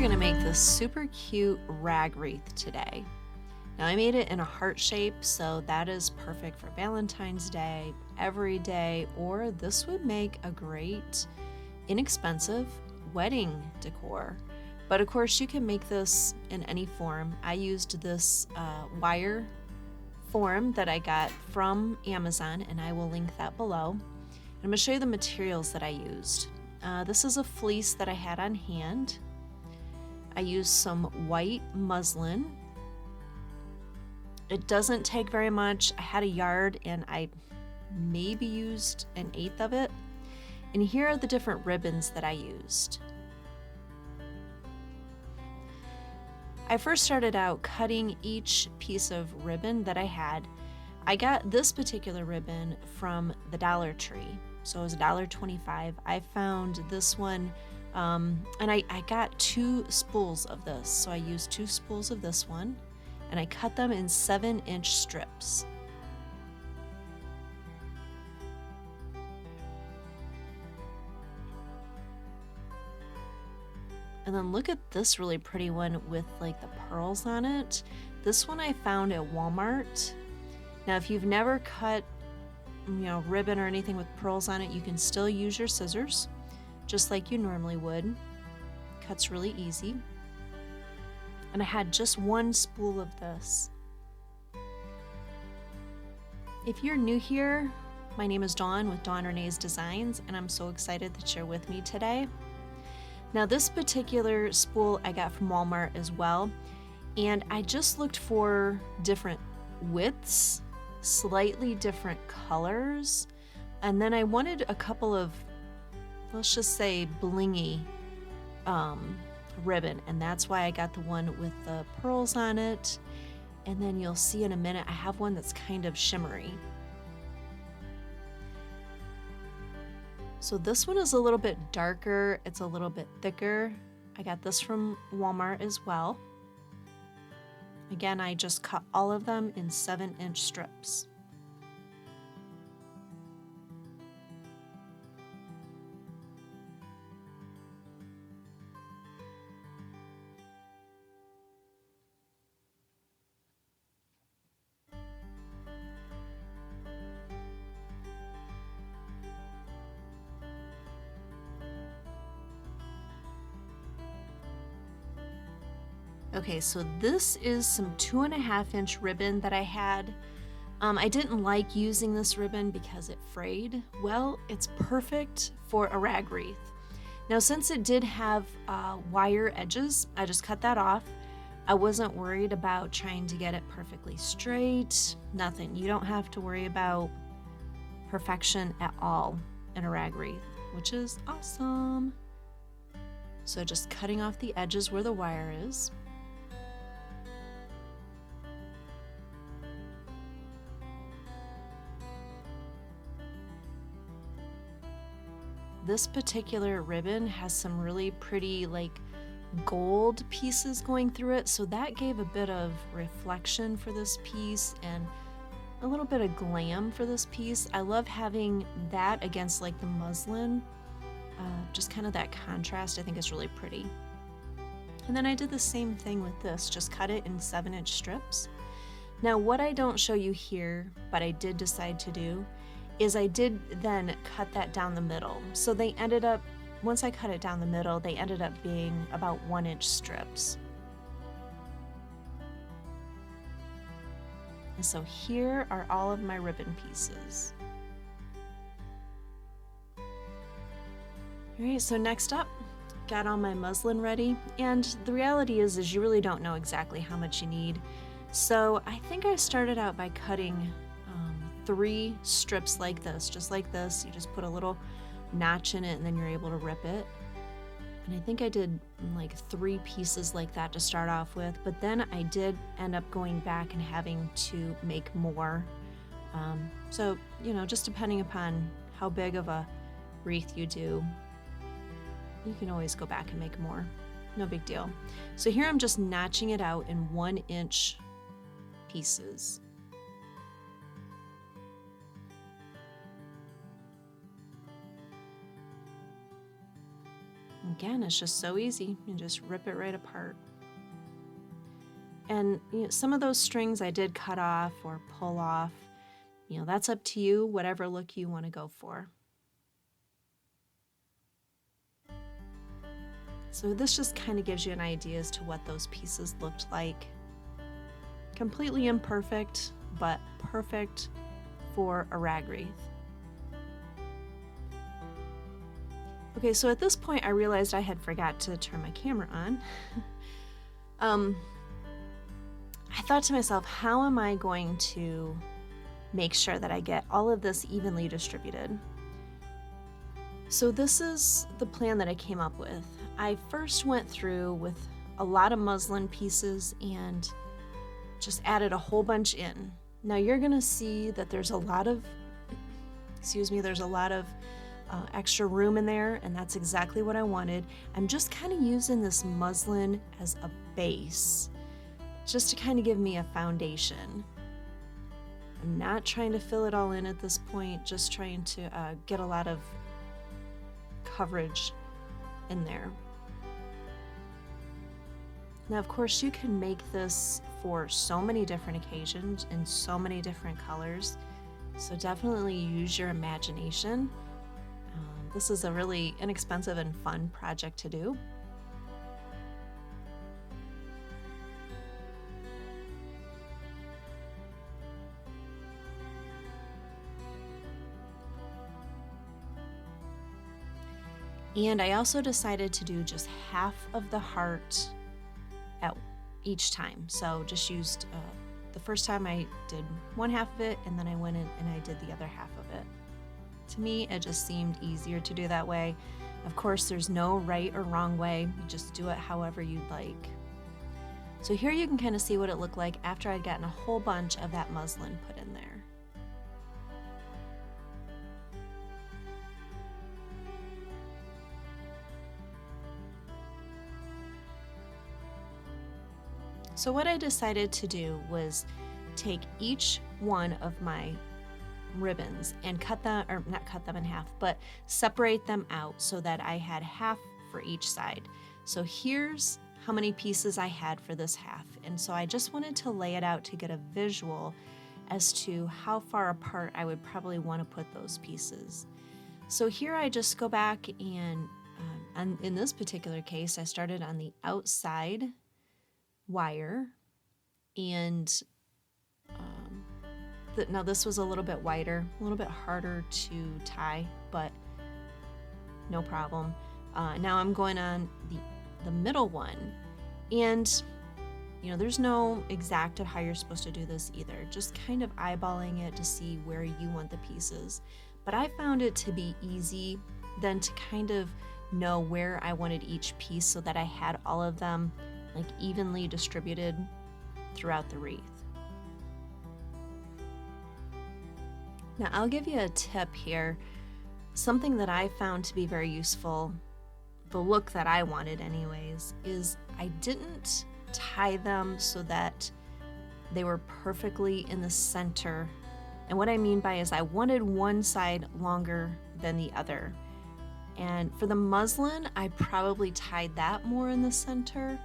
gonna make this super cute rag wreath today. Now I made it in a heart shape, so that is perfect for Valentine's Day, every day, or this would make a great, inexpensive wedding decor. But of course you can make this in any form. I used this wire form that I got from Amazon, and I will link that below. And I'm gonna show you the materials that I used. This is a fleece that I had on hand. I used some white muslin. It doesn't take very much. I had a yard and I maybe used 1/8 of it. And here are the different ribbons that I used. I first started out cutting each piece of ribbon that I had. I got this particular ribbon from the Dollar Tree, so it was $1.25. I found this one, and I got 2 spools of this, so I used 2 spools of this one, and I cut them in 7-inch strips. And then look at this really pretty one with like the pearls on it. This one I found at Walmart. Now if you've never cut, ribbon or anything with pearls on it, you can still use your scissors just like you normally would. Cuts really easy. And I had just 1 spool of this. If you're new here, my name is Dawn with Dawn Renee's Designs, and I'm so excited that you're with me today. Now this particular spool I got from Walmart as well, and I just looked for different widths, slightly different colors, and then I wanted a couple of, let's just say, blingy ribbon, and that's why I got the one with the pearls on it. And then you'll see in a minute I have one that's kind of shimmery. So this one is a little bit darker, it's a little bit thicker. I got this from Walmart as well. Again, I just cut all of them in 7-inch strips. Okay, so this is some 2.5-inch ribbon that I had. I didn't like using this ribbon because it frayed. Well, it's perfect for a rag wreath. Now, since it did have wire edges, I just cut that off. I wasn't worried about trying to get it perfectly straight. Nothing. You don't have to worry about perfection at all in a rag wreath, which is awesome. So just cutting off the edges where the wire is. This particular ribbon has some really pretty like gold pieces going through it, so that gave a bit of reflection for this piece and a little bit of glam for this piece. I love having that against like the muslin, just kind of that contrast. I think is really pretty. And then I did the same thing with this, just cut it in 7-inch strips. Now what I don't show you here, but I did decide to do, is I did then cut that down the middle. So they ended up, once I cut it down the middle, they ended up being about 1-inch strips. And so here are all of my ribbon pieces. All right, so next up, got all my muslin ready. And the reality is you really don't know exactly how much you need. So I think I started out by cutting 3 strips like this, just like this. You just put a little notch in it and then you're able to rip it. And I think I did like 3 pieces like that to start off with, but then I did end up going back and having to make more. So, just depending upon how big of a wreath you do, you can always go back and make more. No big deal. So here I'm just notching it out in 1-inch pieces. Again, it's just so easy. You just rip it right apart. And some of those strings I did cut off or pull off. That's up to you, whatever look you want to go for. So this just kind of gives you an idea as to what those pieces looked like. Completely imperfect, but perfect for a rag wreath. Okay, so at this point I realized I had forgot to turn my camera on. I thought to myself, how am I going to make sure that I get all of this evenly distributed? So this is the plan that I came up with. I first went through with a lot of muslin pieces and just added a whole bunch in. Now you're gonna see that there's a lot of, extra room in there, and that's exactly what I wanted. I'm just kind of using this muslin as a base, just to kind of give me a foundation. I'm not trying to fill it all in at this point, just trying to get a lot of coverage in there. Now, of course, you can make this for so many different occasions in so many different colors, so definitely use your imagination. This is a really inexpensive and fun project to do. And I also decided to do just half of the heart at each time. So just used, the first time I did one half of it, and then I went in and I did the other half of it. To me, it just seemed easier to do that way. Of course, there's no right or wrong way. You just do it however you'd like. So here you can kind of see what it looked like after I'd gotten a whole bunch of that muslin put in there. So what I decided to do was take each one of my ribbons and cut them, or not cut them in half, but separate them out so that I had half for each side. So here's how many pieces I had for this half. And so I just wanted to lay it out to get a visual as to how far apart I would probably want to put those pieces. So here I just go back and in this particular case, I started on the outside wire, and now this was a little bit wider, a little bit harder to tie, but no problem. Now I'm going on the middle one, and there's no exact of how you're supposed to do this either, just kind of eyeballing it to see where you want the pieces. But I found it to be easy then to kind of know where I wanted each piece so that I had all of them like evenly distributed throughout the wreath. Now I'll give you a tip here. Something that I found to be very useful, the look that I wanted anyways, is I didn't tie them so that they were perfectly in the center. And what I mean by is I wanted one side longer than the other. And for the muslin, I probably tied that more in the center,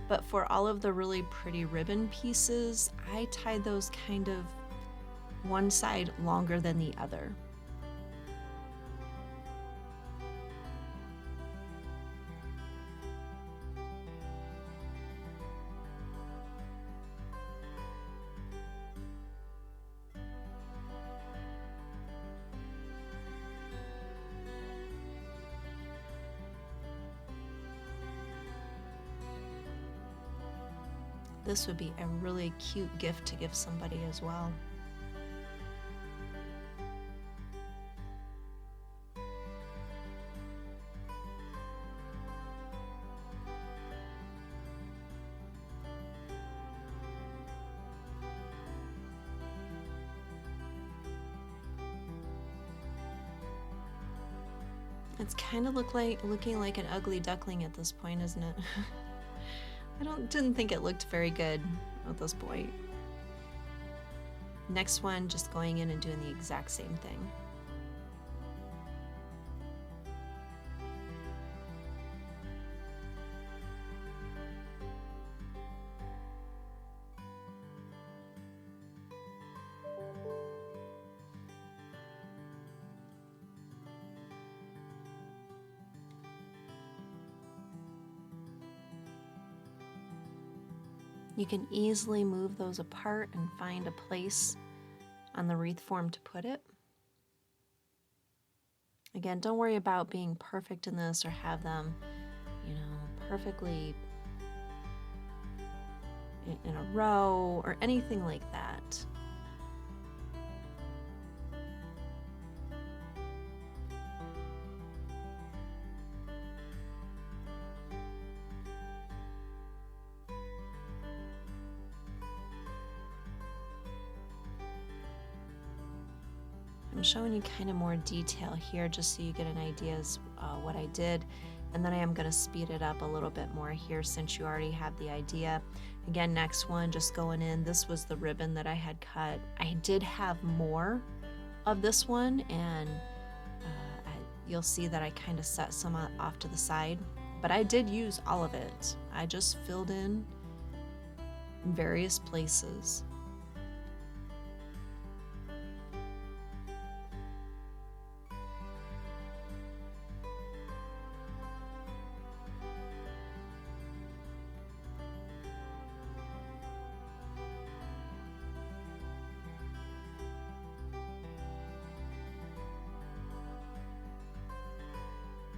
but for all of the really pretty ribbon pieces, I tied those kind of one side longer than the other. This would be a really cute gift to give somebody as well. It's kind of looking like an ugly duckling at this point, isn't it? I didn't think it looked very good at this point. Next one, just going in and doing the exact same thing. You can easily move those apart and find a place on the wreath form to put it. Again, don't worry about being perfect in this or have them, perfectly in a row or anything like that. I'm showing you kind of more detail here just so you get an idea as what I did, and then I am going to speed it up a little bit more here since you already have the idea. Again, next one, just going in, this was the ribbon that I had cut. I did have more of this one, and you'll see that I kind of set some off to the side, but I did use all of it. I just filled in various places.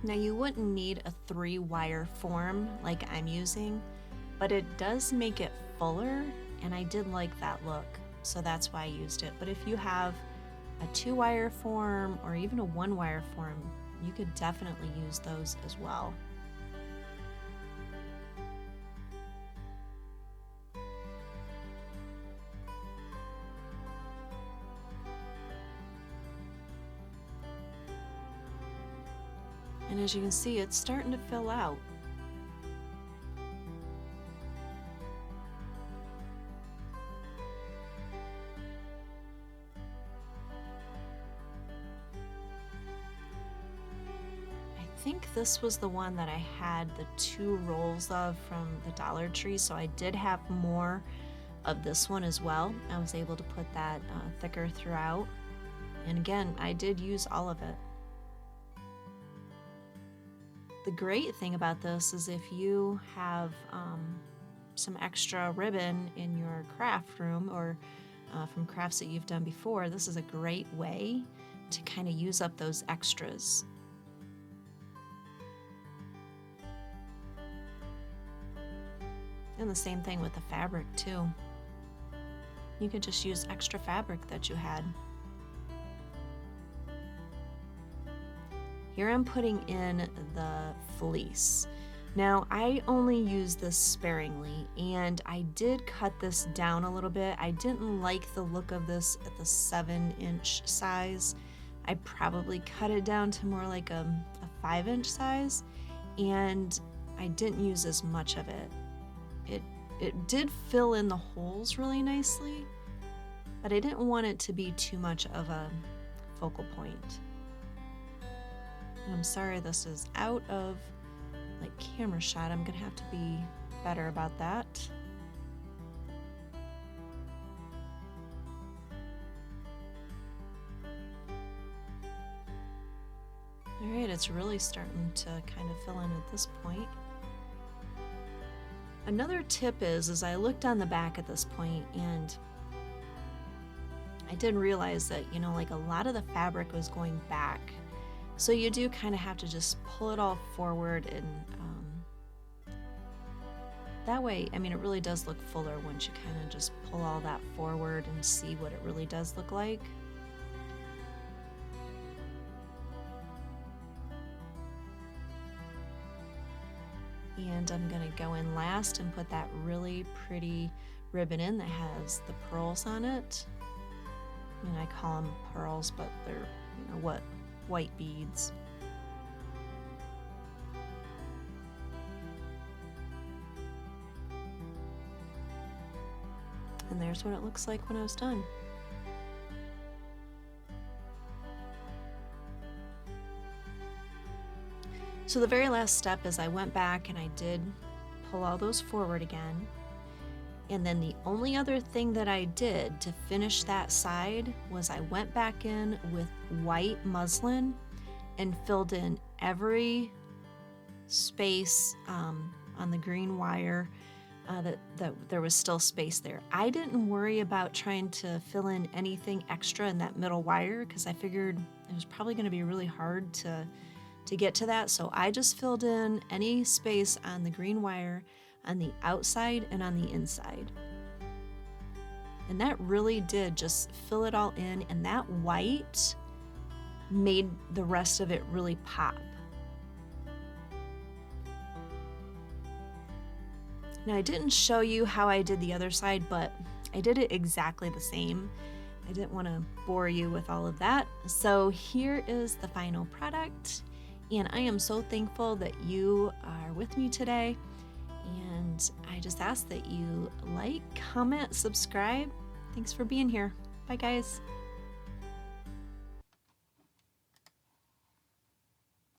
Now you wouldn't need a 3-wire form like I'm using, but it does make it fuller, and I did like that look, so that's why I used it. But if you have a 2-wire form or even a 1-wire form, you could definitely use those as well. And as you can see, it's starting to fill out. I think this was the one that I had the 2 rolls of from the Dollar Tree, so I did have more of this one as well. I was able to put that thicker throughout. And again, I did use all of it. The great thing about this is if you have some extra ribbon in your craft room or from crafts that you've done before, this is a great way to kind of use up those extras. And the same thing with the fabric too. You could just use extra fabric that you had. Here I'm putting in the fleece. Now I only use this sparingly, and I did cut this down a little bit. I didn't like the look of this at the 7-inch size. I probably cut it down to more like a 5-inch size, and I didn't use as much of it. It did fill in the holes really nicely, but I didn't want it to be too much of a focal point. And I'm sorry this is out of camera shot. I'm gonna have to be better about that. All right, it's really starting to kind of fill in at this point. Another tip is I looked on the back at this point, and I did realize that, a lot of the fabric was going back. So you do kind of have to just pull it all forward, and that way, it really does look fuller once you kind of just pull all that forward and see what it really does look like. And I'm gonna go in last and put that really pretty ribbon in that has the pearls on it. I call them pearls, but they're, white beads. And there's what it looks like when I was done. So the very last step is I went back and I did pull all those forward again. And then the only other thing that I did to finish that side was I went back in with white muslin and filled in every space on the green wire that there was still space there. I didn't worry about trying to fill in anything extra in that middle wire because I figured it was probably going to be really hard to get to that. So I just filled in any space on the green wire on the outside and on the inside. And that really did just fill it all in, and that white made the rest of it really pop. Now I didn't show you how I did the other side, but I did it exactly the same. I didn't want to bore you with all of that. So here is the final product, and I am so thankful that you are with me today. And I just ask that you like, comment, subscribe. Thanks for being here. Bye, guys.